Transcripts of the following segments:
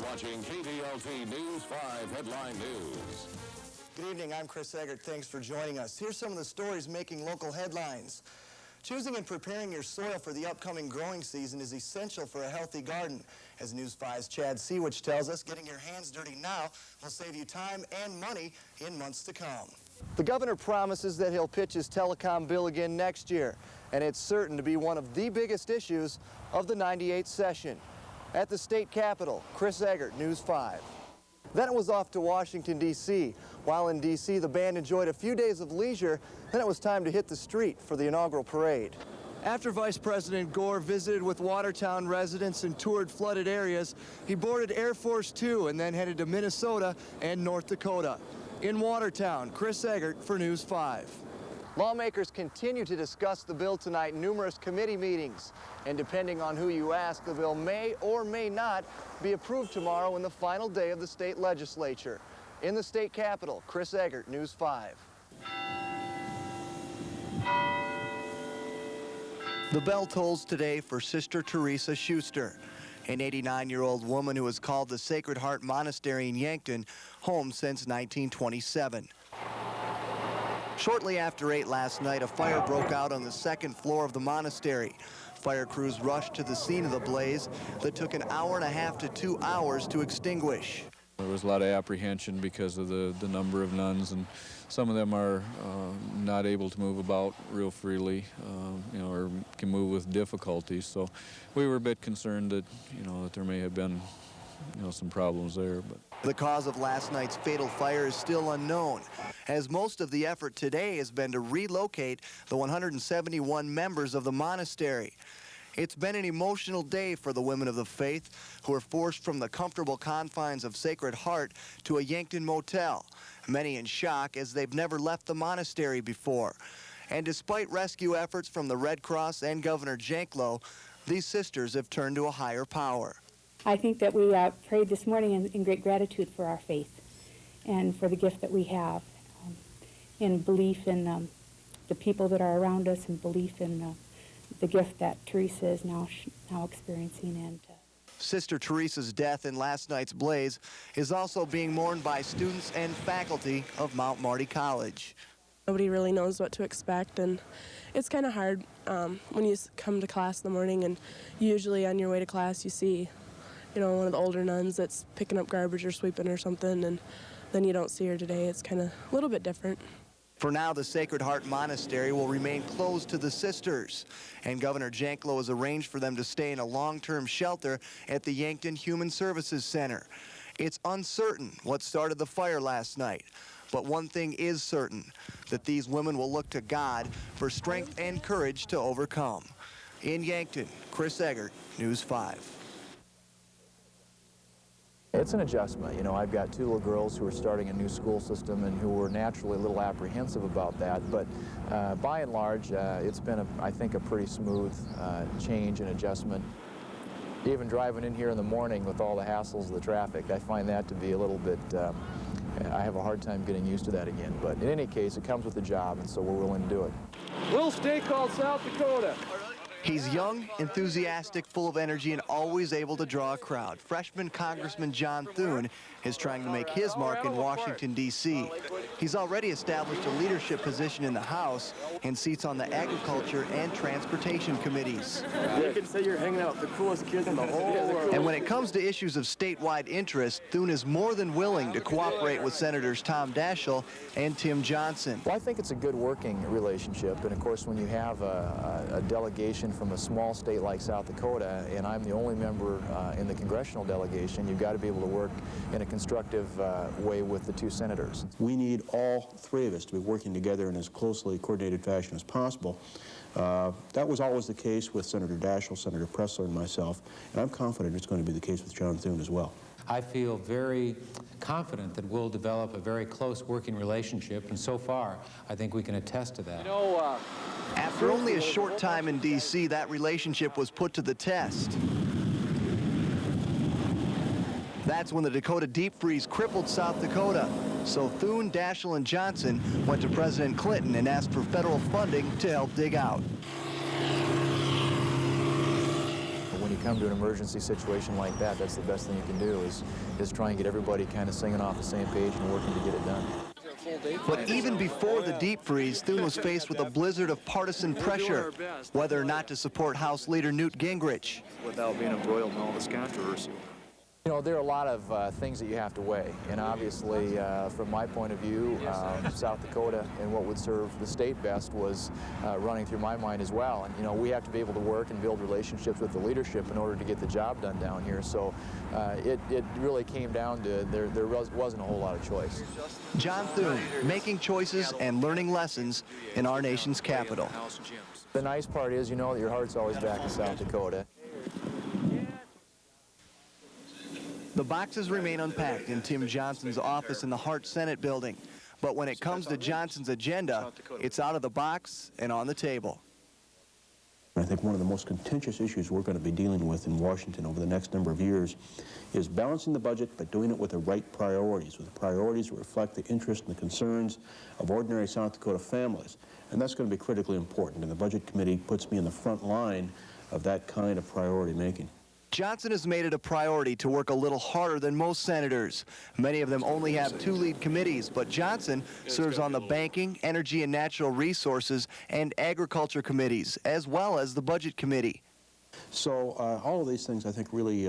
watching KDLT News 5 Headline News. Good evening, I'm Chris Egert. Thanks for joining us. Here's some of the stories making local headlines. Choosing and preparing your soil for the upcoming growing season is essential for a healthy garden. As News 5's Chad Seawich tells us, getting your hands dirty now will save you time and money in months to come. The governor promises that he'll pitch his telecom bill again next year, and it's certain to be one of the biggest issues of the 98th session. At the state capitol, Chris Egert, News 5. Then it was off to Washington, D.C. While in D.C., the band enjoyed a few days of leisure. Then it was time to hit the street for the inaugural parade. After Vice President Gore visited with Watertown residents and toured flooded areas, he boarded Air Force Two and then headed to Minnesota and North Dakota. In Watertown, Chris Egert for News 5. Lawmakers continue to discuss the bill tonight in numerous committee meetings. And depending on who you ask, the bill may or may not be approved tomorrow in the final day of the state legislature. In the state capitol, Chris Egert, News 5. The bell tolls today for Sister Teresa Schuster, an 89-year-old woman who has called the Sacred Heart Monastery in Yankton home since 1927. Shortly after 8 last night, a fire broke out on the second floor of the monastery. Fire crews rushed to the scene of the blaze that took an hour and a half to 2 hours to extinguish. There was a lot of apprehension because of the number of nuns, and some of them are not able to move about real freely, or can move with difficulty. So we were a bit concerned that, that there may have been, some problems there. But the cause of last night's fatal fire is still unknown, as most of the effort today has been to relocate the 171 members of the monastery. It's been an emotional day for the women of the faith who are forced from the comfortable confines of Sacred Heart to a Yankton motel, many in shock as they've never left the monastery before. And despite rescue efforts from the Red Cross and Governor Janklow, these sisters have turned to a higher power. I think that we prayed this morning in great gratitude for our faith and for the gift that we have, in belief in the people that are around us, and belief in the gift that Teresa is now experiencing. And Sister Teresa's death in last night's blaze is also being mourned by students and faculty of Mount Marty College. Nobody really knows what to expect, and it's kind of hard when you come to class in the morning, and usually on your way to class you see one of the older nuns that's picking up garbage or sweeping or something, and then you don't see her today. It's kind of a little bit different. For now, the Sacred Heart Monastery will remain closed to the sisters, and Governor Janklow has arranged for them to stay in a long-term shelter at the Yankton Human Services Center. It's uncertain what started the fire last night, but one thing is certain, that these women will look to God for strength and courage to overcome. In Yankton, Chris Egert, News 5. It's an adjustment. I've got 2 little girls who are starting a new school system and who were naturally a little apprehensive about that. But by and large, it's been, I think, a pretty smooth change and adjustment. Even driving in here in the morning with all the hassles of the traffic, I find that to be a little bit, I have a hard time getting used to that again. But in any case, it comes with the job, and so we're willing to do it. Little state called South Dakota. He's young, enthusiastic, full of energy, and always able to draw a crowd. Freshman Congressman John Thune is trying to make his mark in Washington, D.C. He's already established a leadership position in the House and seats on the Agriculture and Transportation Committees. You can say you're hanging out with the coolest kids in the whole world. And when it comes to issues of statewide interest, Thune is more than willing to cooperate with Senators Tom Daschle and Tim Johnson. Well, I think it's a good working relationship, and of course when you have a delegation from a small state like South Dakota, and I'm the only member in the congressional delegation, you've got to be able to work in a constructive way with the 2 senators. We need all 3 of us to be working together in as closely coordinated fashion as possible. That was always the case with Senator Daschle, Senator Pressler, and myself, and I'm confident it's going to be the case with John Thune as well. I feel very confident that we'll develop a very close working relationship, and so far, I think we can attest to that. After only a short time in D.C., that relationship was put to the test. That's when the Dakota deep freeze crippled South Dakota. So Thune, Daschle, and Johnson went to President Clinton and asked for federal funding to help dig out. come to an emergency situation like that, that's the best thing you can do is try and get everybody kind of singing off the same page and working to get it done. But even before the deep freeze, Thune was faced with a blizzard of partisan pressure, whether or not to support House Leader Newt Gingrich. Without being embroiled in all this controversy. You know, there are a lot of things that you have to weigh, and obviously, from my point of view, South Dakota and what would serve the state best was running through my mind as well. And, you know, we have to be able to work and build relationships with the leadership in order to get the job done down here. So it really came down to there wasn't a whole lot of choice. John Thune, making choices and learning lessons in our nation's capital. The nice part is, you know, that your heart's always back in South Dakota. The boxes remain unpacked in Tim Johnson's office in the Hart Senate building. But when it comes to Johnson's agenda, it's out of the box and on the table. I think one of the most contentious issues we're going to be dealing with in Washington over the next number of years is balancing the budget, but doing it with the right priorities, with the priorities that reflect the interests and the concerns of ordinary South Dakota families. And that's going to be critically important, and the Budget Committee puts me in the front line of that kind of priority making. Johnson has made it a priority to work a little harder than most senators. Many of them only have 2 lead committees, but Johnson serves on the Banking, Energy and Natural Resources, and Agriculture committees, as well as the Budget Committee. So all of these things, I think, really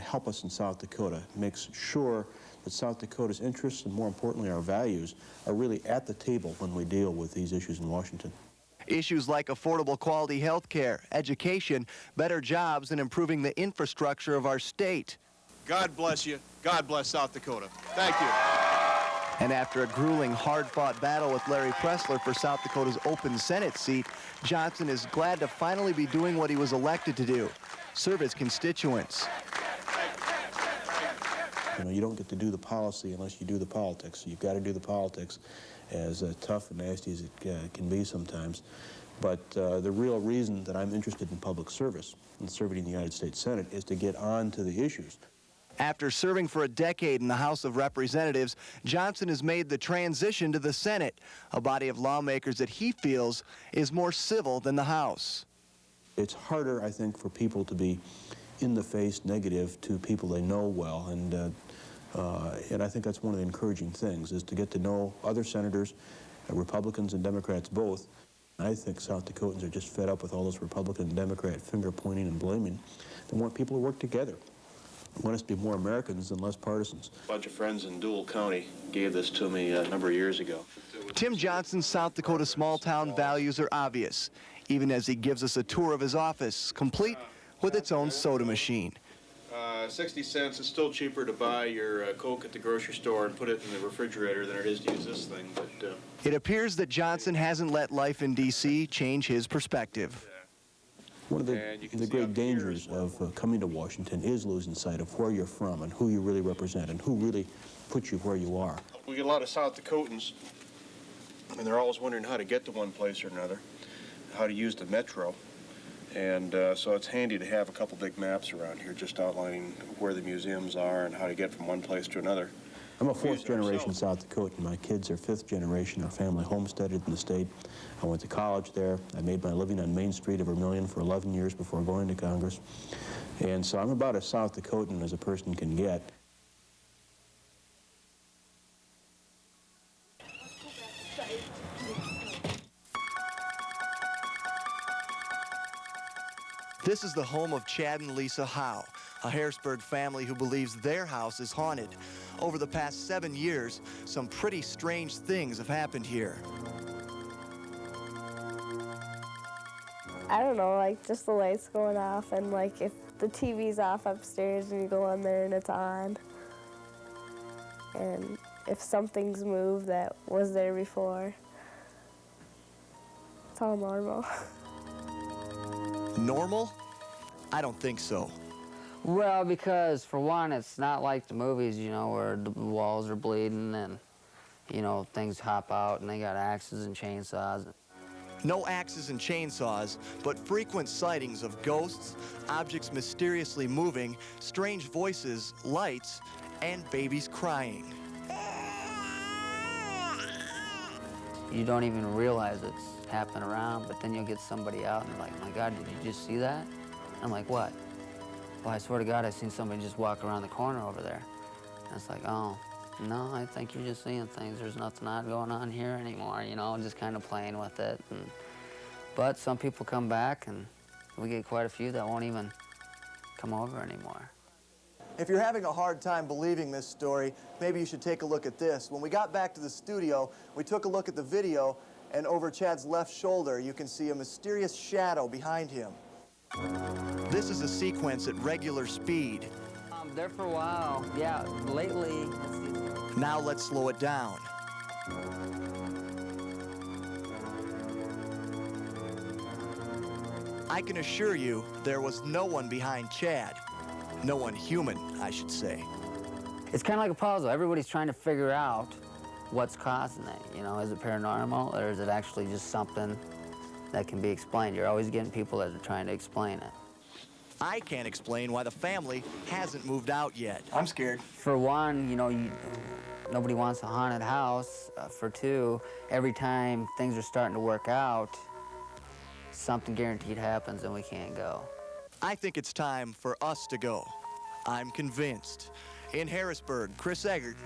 help us in South Dakota, makes sure that South Dakota's interests and, more importantly, our values are really at the table when we deal with these issues in Washington. Issues like affordable quality health care, education, better jobs, and improving the infrastructure of our state. God bless you. God bless South Dakota. Thank you. And after a grueling, hard-fought battle with Larry Pressler for South Dakota's open Senate seat, Johnson is glad to finally be doing what he was elected to do, serve his constituents. You know, you don't get to do the policy unless you do the politics. You've got to do the politics, as tough and nasty as it can be sometimes. But the real reason that I'm interested in public service and serving in the United States Senate is to get on to the issues. After serving for a decade in the House of Representatives, Johnson has made the transition to the Senate, a body of lawmakers that he feels is more civil than the House. It's harder, I think, for people to be in-the-face negative to people they know well, and I think that's one of the encouraging things, is to get to know other senators, Republicans and Democrats both. I think South Dakotans are just fed up with all this Republican and Democrat finger-pointing and blaming. They want people to work together. They want us to be more Americans and less partisans. A bunch of friends in Dual County gave this to me a number of years ago. Tim Johnson's South Dakota small-town values are obvious, even as he gives us a tour of his office, complete with its own soda machine. 60 cents is still cheaper to buy your Coke at the grocery store and put it in the refrigerator than it is to use this thing. But it appears that Johnson hasn't let life in D.C. change his perspective. One of the great dangers of coming to Washington is losing sight of where you're from and who you really represent and who really puts you where you are. we get a lot of South Dakotans, and they're always wondering how to get to one place or another, how to use the metro. And so it's handy to have a couple big maps around here just outlining where the museums are and how to get from one place to another. I'm a fourth-generation South Dakotan. My kids are fifth-generation. Our family homesteaded in the state. I went to college there. I made my living on Main Street of Vermilion for 11 years before going to Congress. And so I'm about as South Dakotan as a person can get. This is the home of Chad and Lisa Howe, a Harrisburg family who believes their house is haunted. Over the past 7 years, some pretty strange things have happened here. I don't know, like just the lights going off, and like if the TV's off upstairs and you go in there and it's on. And if something's moved that was there before. It's all normal. Normal? I don't think so. Well, because for one, it's not like the movies, you know, where the walls are bleeding and, you know, things hop out and they got axes and chainsaws. No axes and chainsaws, but frequent sightings of ghosts, objects mysteriously moving, strange voices, lights, and babies crying. You don't even realize it's happening around, but then you'll get somebody out and like, my God, did you just see that? I'm like, what? well, I swear to God, I seen somebody just walk around the corner over there. And it's like, oh, no, I think you're just seeing things. There's nothing odd going on here anymore, you know, just kind of playing with it. But some people come back, and we get quite a few that won't even come over anymore. If you're having a hard time believing this story, maybe you should take a look at this. When we got back to the studio, we took a look at the video, and over Chad's left shoulder, you can see a mysterious shadow behind him. This is a sequence at regular speed. There for a while, yeah, lately. Now let's slow it down. I can assure you there was no one behind Chad. No one human, I should say. It's kind of like a puzzle. Everybody's trying to figure out what's causing it. You know, is it paranormal, or is it actually just something that can be explained? You're always getting people that are trying to explain it. I can't explain why the family hasn't moved out yet. I'm scared. For one, you know, nobody wants a haunted house. For two, every time things are starting to work out, something guaranteed happens and we can't go. I think it's time for us to go. I'm convinced. In Harrisburg, Chris Egert,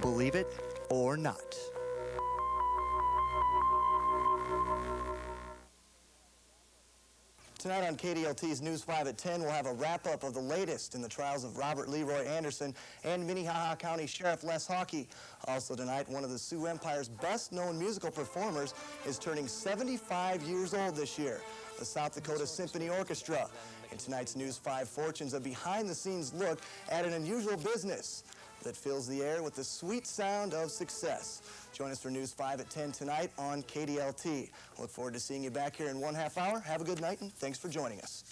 believe it or not. Tonight on KDLT's News 5 at 10, we'll have a wrap-up of the latest in the trials of Robert Leroy Anderson and Minnehaha County Sheriff Les Hawkey. Also tonight, one of the Sioux Empire's best-known musical performers is turning 75 years old this year, the South Dakota Symphony Orchestra. In tonight's News 5 Fortunes, a behind-the-scenes look at an unusual business that fills the air with the sweet sound of success. Join us for News 5 at 10 tonight on KDLT. Look forward to seeing you back here in 1/2 hour. Have a good night, and thanks for joining us.